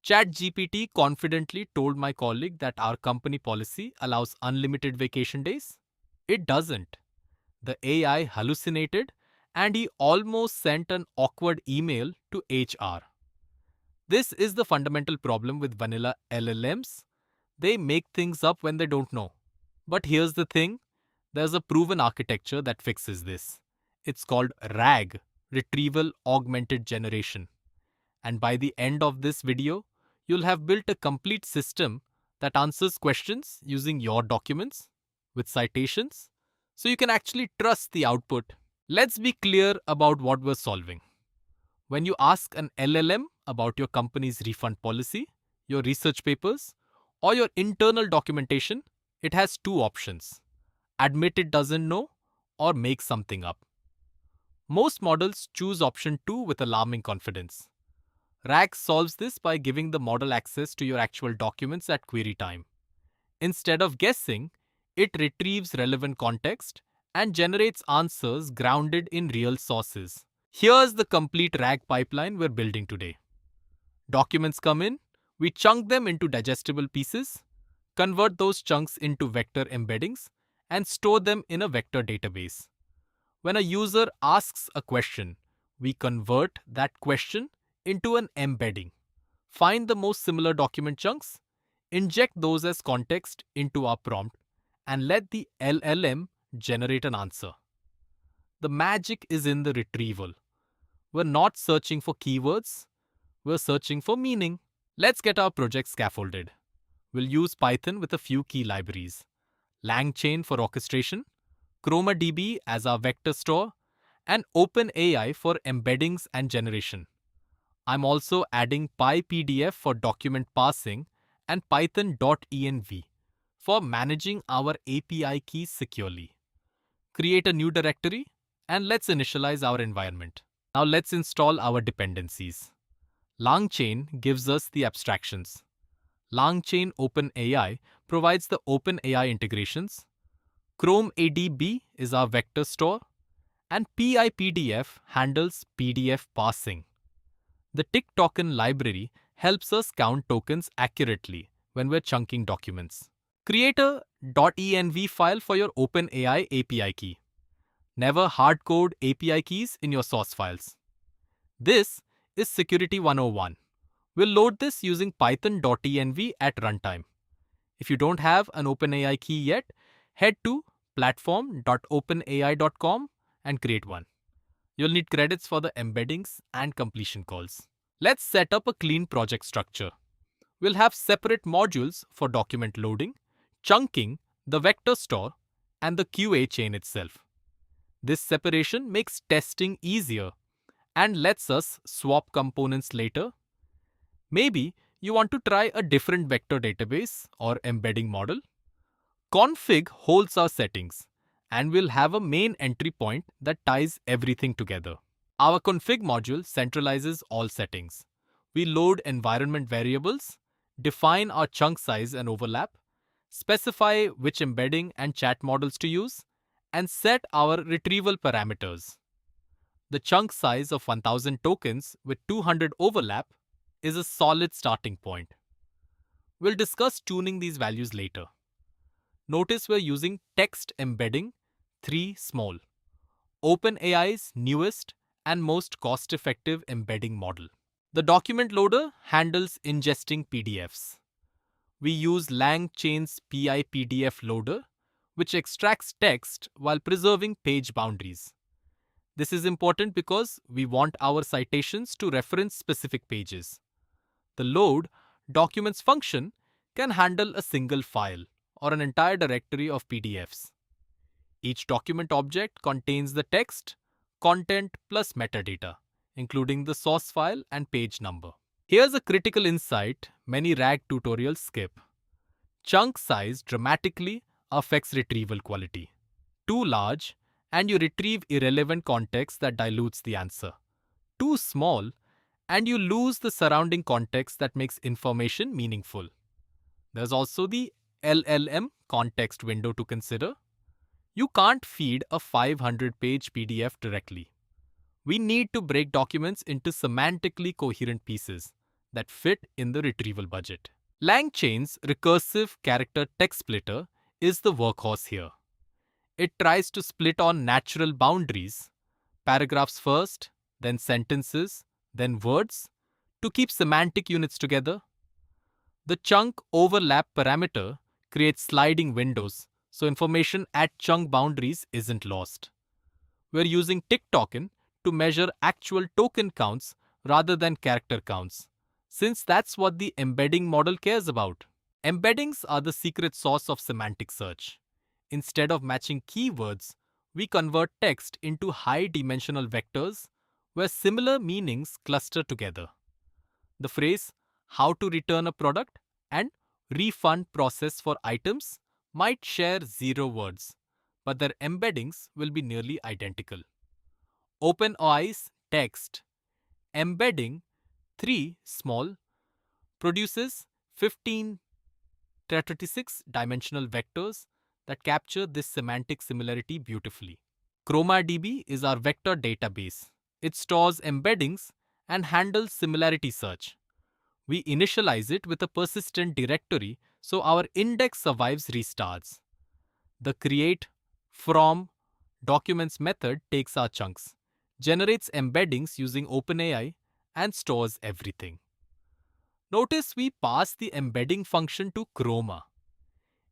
ChatGPT confidently told my colleague that our company policy allows unlimited vacation days. It doesn't. The AI hallucinated and he almost sent an awkward email to HR. This is the fundamental problem with vanilla LLMs. They make things up when they don't know. But here's the thing, there's a proven architecture that fixes this. It's called RAG, Retrieval-Augmented Generation. And by the end of this video, you'll have built a complete system that answers questions using your documents with citations, so you can actually trust the output. Let's be clear about what we're solving. When you ask an LLM about your company's refund policy, your research papers, or your internal documentation, it has two options: admit it doesn't know or make something up. Most models choose option 2 with alarming confidence. RAG solves this by giving the model access to your actual documents at query time. Instead of guessing, it retrieves relevant context and generates answers grounded in real sources. Here's the complete RAG pipeline we're building today. Documents come in, we chunk them into digestible pieces, convert those chunks into vector embeddings, and store them in a vector database. When a user asks a question, we convert that question into an embedding. Find the most similar document chunks, inject those as context into our prompt, and let the LLM generate an answer. The magic is in the retrieval. We're not searching for keywords, we're searching for meaning. Let's get our project scaffolded. We'll use Python with a few key libraries: LangChain for orchestration, ChromaDB as our vector store, and OpenAI for embeddings and generation. I'm also adding PyPDF for document parsing and python.env for managing our API keys securely. Create a new directory and let's initialize our environment. Now let's install our dependencies. LangChain gives us the abstractions. LangChain OpenAI provides the OpenAI integrations. ChromaDB is our vector store, and PyPDF handles PDF parsing. The tick token library helps us count tokens accurately when we're chunking documents. Create a .env file for your OpenAI API key. Never hardcode API keys in your source files. This is Security 101. We'll load this using python.env at runtime. If you don't have an OpenAI key yet, head to platform.openai.com and create one. You'll need credits for the embeddings and completion calls. Let's set up a clean project structure. We'll have separate modules for document loading, chunking, the vector store, and the QA chain itself. This separation makes testing easier and lets us swap components later. Maybe you want to try a different vector database or embedding model. Config holds our settings, and we'll have a main entry point that ties everything together. Our config module centralizes all settings. We load environment variables, define our chunk size and overlap, specify which embedding and chat models to use, and set our retrieval parameters. The chunk size of 1000 tokens with 200 overlap is a solid starting point. We'll discuss tuning these values later. Notice we're using text embedding 3 small, OpenAI's newest and most cost-effective embedding model. The document loader handles ingesting PDFs. We use LangChain's PyPDF loader, which extracts text while preserving page boundaries. This is important because we want our citations to reference specific pages. The load documents function can handle a single file or an entire directory of PDFs. Each document object contains the text, content plus metadata, including the source file and page number. Here's a critical insight many RAG tutorials skip. Chunk size dramatically affects retrieval quality. Too large, and you retrieve irrelevant context that dilutes the answer. Too small, and you lose the surrounding context that makes information meaningful. There's also the LLM context window to consider. You can't feed a 500-page PDF directly. We need to break documents into semantically coherent pieces, that fit in the retrieval budget. LangChain's recursive character text splitter is the workhorse here. It tries to split on natural boundaries, paragraphs first, then sentences, then words, to keep semantic units together. The chunk overlap parameter creates sliding windows, so information at chunk boundaries isn't lost. We're using tick token to measure actual token counts rather than character counts, since that's what the embedding model cares about. Embeddings are the secret sauce of semantic search. Instead of matching keywords, we convert text into high-dimensional vectors where similar meanings cluster together. The phrase, how to return a product and refund process for items might share 0 words, but their embeddings will be nearly identical. OpenAI's text embedding 3 small produces 15 36-dimensional vectors that capture this semantic similarity beautifully. ChromaDB is our vector database. It stores embeddings and handles similarity search. We initialize it with a persistent directory so our index survives restarts. The create from documents method takes our chunks, generates embeddings using OpenAI, and stores everything. Notice we pass the embedding function to Chroma.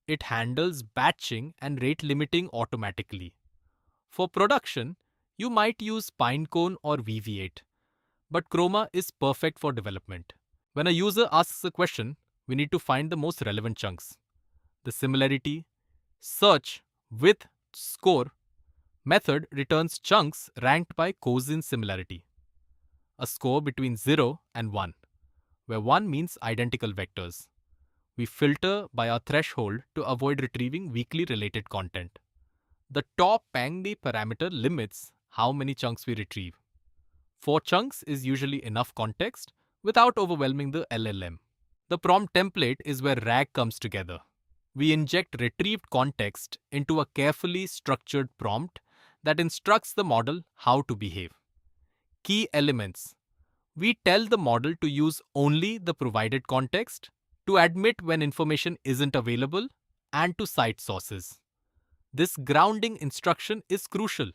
It handles batching and rate limiting automatically. For production, you might use Pinecone or VV8, but Chroma is perfect for development. When a user asks a question, we need to find the most relevant chunks. The similarity search with score method returns chunks ranked by Cousin similarity, a score between 0 and 1, where 1 means identical vectors. We filter by our threshold to avoid retrieving weakly related content. The top Pangdi parameter limits how many chunks we retrieve. 4 chunks is usually enough context without overwhelming the LLM. The prompt template is where RAG comes together. We inject retrieved context into a carefully structured prompt that instructs the model how to behave. Key elements. We tell the model to use only the provided context, to admit when information isn't available, and to cite sources. This grounding instruction is crucial.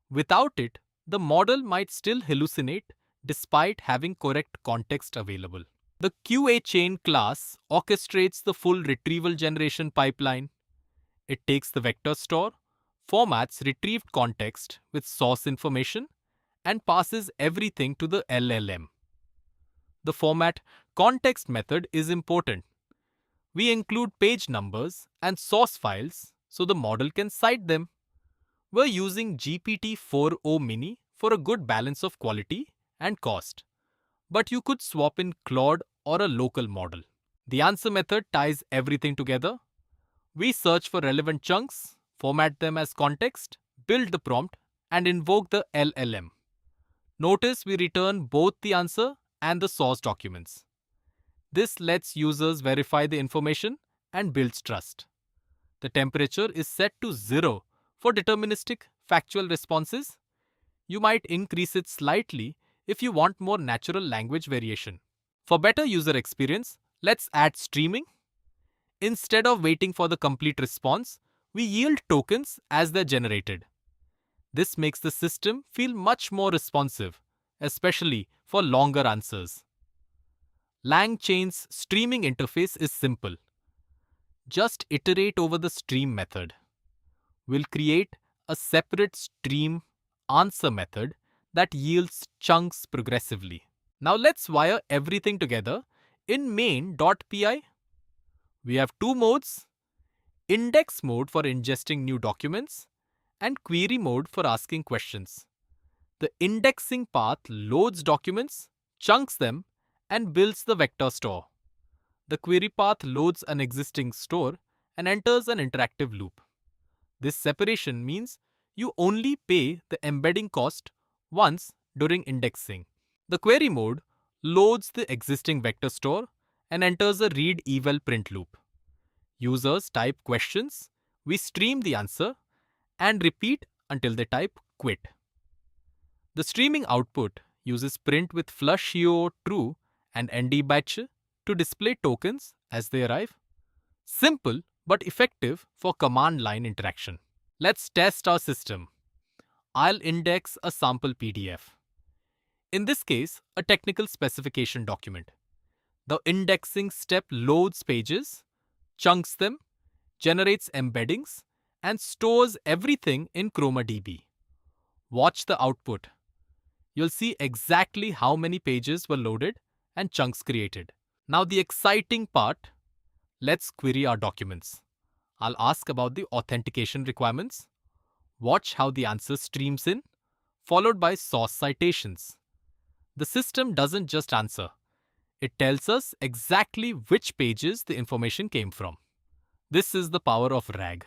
Without it, the model might still hallucinate despite having correct context available. The QA chain class orchestrates the full retrieval generation pipeline. It takes the vector store, formats retrieved context with source information, and passes everything to the LLM. The format context method is important. We include page numbers and source files so the model can cite them. We're using GPT-4o Mini for a good balance of quality and cost. But you could swap in Claude or a local model. The answer method ties everything together. We search for relevant chunks, format them as context, build the prompt, and invoke the LLM. Notice we return both the answer and the source documents. This lets users verify the information and builds trust. The temperature is set to 0 for deterministic factual responses. You might increase it slightly if you want more natural language variation. For better user experience, let's add streaming. Instead of waiting for the complete response, we yield tokens as they're generated. This makes the system feel much more responsive, especially for longer answers. LangChain's streaming interface is simple. Just iterate over the stream method. We'll create a separate stream answer method that yields chunks progressively. Now let's wire everything together in main.py. We have 2 modes: index mode for ingesting new documents and query mode for asking questions. The indexing path loads documents, chunks them, and builds the vector store. The query path loads an existing store and enters an interactive loop. This separation means you only pay the embedding cost once during indexing. The query mode loads the existing vector store and enters a read eval print loop. Users type questions, we stream the answer, and repeat until they type quit. The streaming output uses print with flush true and ND batch to display tokens as they arrive. Simple but effective for command line interaction. Let's test our system. I'll index a sample PDF. In this case, a technical specification document. The indexing step loads pages, chunks them, generates embeddings, and stores everything in ChromaDB. Watch the output. You'll see exactly how many pages were loaded and chunks created. Now the exciting part, let's query our documents. I'll ask about the authentication requirements. Watch how the answer streams in, followed by source citations. The system doesn't just answer. It tells us exactly which pages the information came from. This is the power of RAG.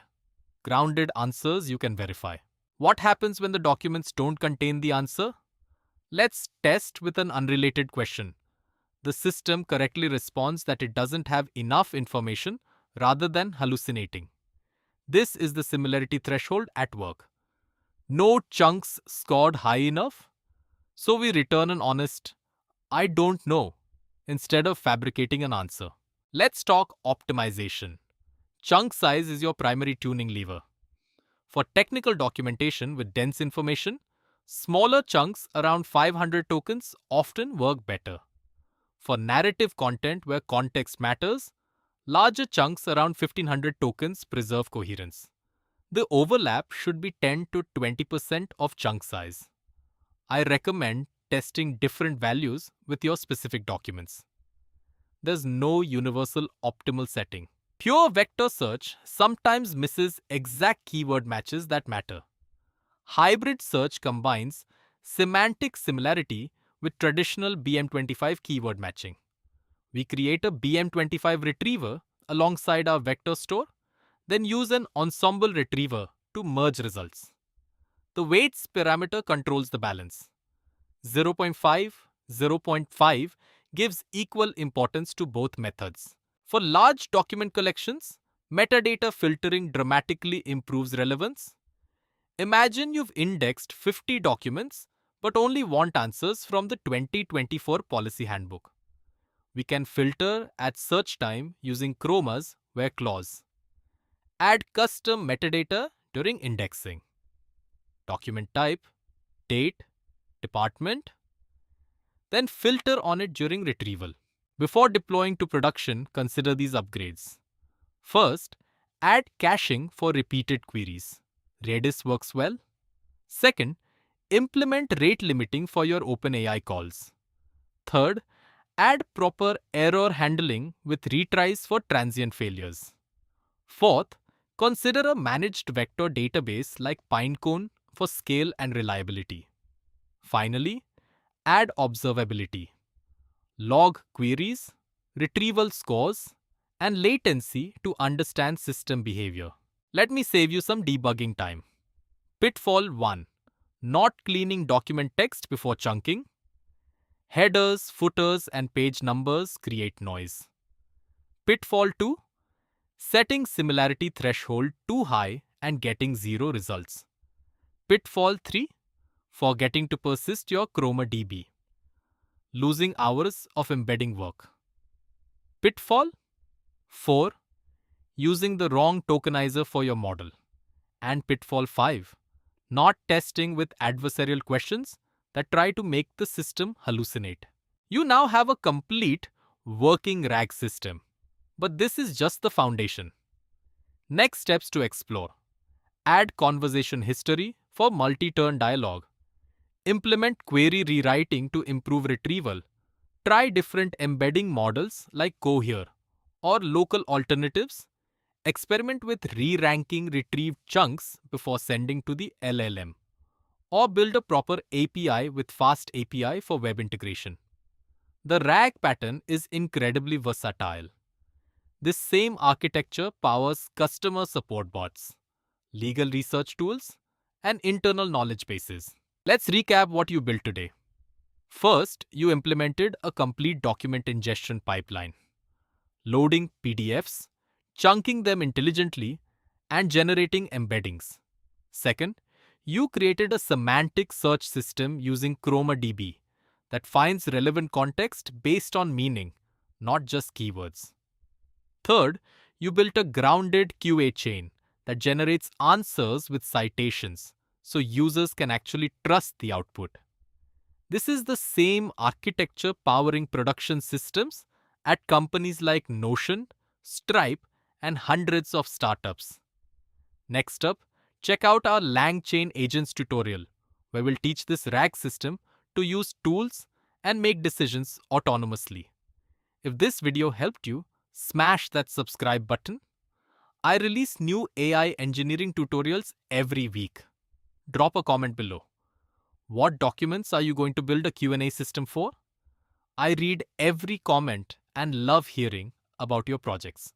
Grounded answers you can verify. What happens when the documents don't contain the answer? Let's test with an unrelated question. The system correctly responds that it doesn't have enough information rather than hallucinating. This is the similarity threshold at work. No chunks scored high enough, so we return an honest, I don't know, instead of fabricating an answer. Let's talk optimization. Chunk size is your primary tuning lever. For technical documentation with dense information, smaller chunks around 500 tokens often work better. For narrative content where context matters, larger chunks around 1500 tokens preserve coherence. The overlap should be 10 to 20% of chunk size. I recommend testing different values with your specific documents. There's no universal optimal setting. Pure vector search sometimes misses exact keyword matches that matter. Hybrid search combines semantic similarity with traditional BM25 keyword matching. We create a BM25 retriever alongside our vector store, then use an ensemble retriever to merge results. The weights parameter controls the balance. 0.5, 0.5 gives equal importance to both methods. For large document collections, metadata filtering dramatically improves relevance. Imagine you've indexed 50 documents but only want answers from the 2024 policy handbook. We can filter at search time using Chroma's where clause. Add custom metadata during indexing. Document type, date, department. Then filter on it during retrieval. Before deploying to production, consider these upgrades. First, add caching for repeated queries. Redis works well. Second, implement rate limiting for your OpenAI calls. Third, add proper error handling with retries for transient failures. Fourth, consider a managed vector database like Pinecone for scale and reliability. Finally, add observability. Log queries, retrieval scores, and latency to understand system behavior. Let me save you some debugging time. Pitfall 1. Not cleaning document text before chunking. Headers, footers, and page numbers create noise. Pitfall 2. Setting similarity threshold too high and getting 0 results. Pitfall 3. Forgetting to persist your ChromaDB. Losing hours of embedding work. Pitfall 4. Using the wrong tokenizer for your model. And pitfall 5. Not testing with adversarial questions that try to make the system hallucinate. You now have a complete working RAG system. But this is just the foundation. Next steps to explore. Add conversation history for multi-turn dialogue. Implement query rewriting to improve retrieval. Try different embedding models like Cohere or local alternatives. Experiment with re-ranking retrieved chunks before sending to the LLM. Or build a proper API with Fast API for web integration. The RAG pattern is incredibly versatile. This same architecture powers customer support bots, legal research tools, and internal knowledge bases. Let's recap what you built today. First, you implemented a complete document ingestion pipeline, loading PDFs, chunking them intelligently, and generating embeddings. Second, you created a semantic search system using ChromaDB that finds relevant context based on meaning, not just keywords. Third, you built a grounded QA chain that generates answers with citations, so users can actually trust the output. This is the same architecture powering production systems at companies like Notion, Stripe, and hundreds of startups. Next up, check out our LangChain Agents tutorial, where we'll teach this RAG system to use tools and make decisions autonomously. If this video helped you, smash that subscribe button. I release new AI engineering tutorials every week. Drop a comment below. What documents are you going to build a Q&A system for? I read every comment and love hearing about your projects.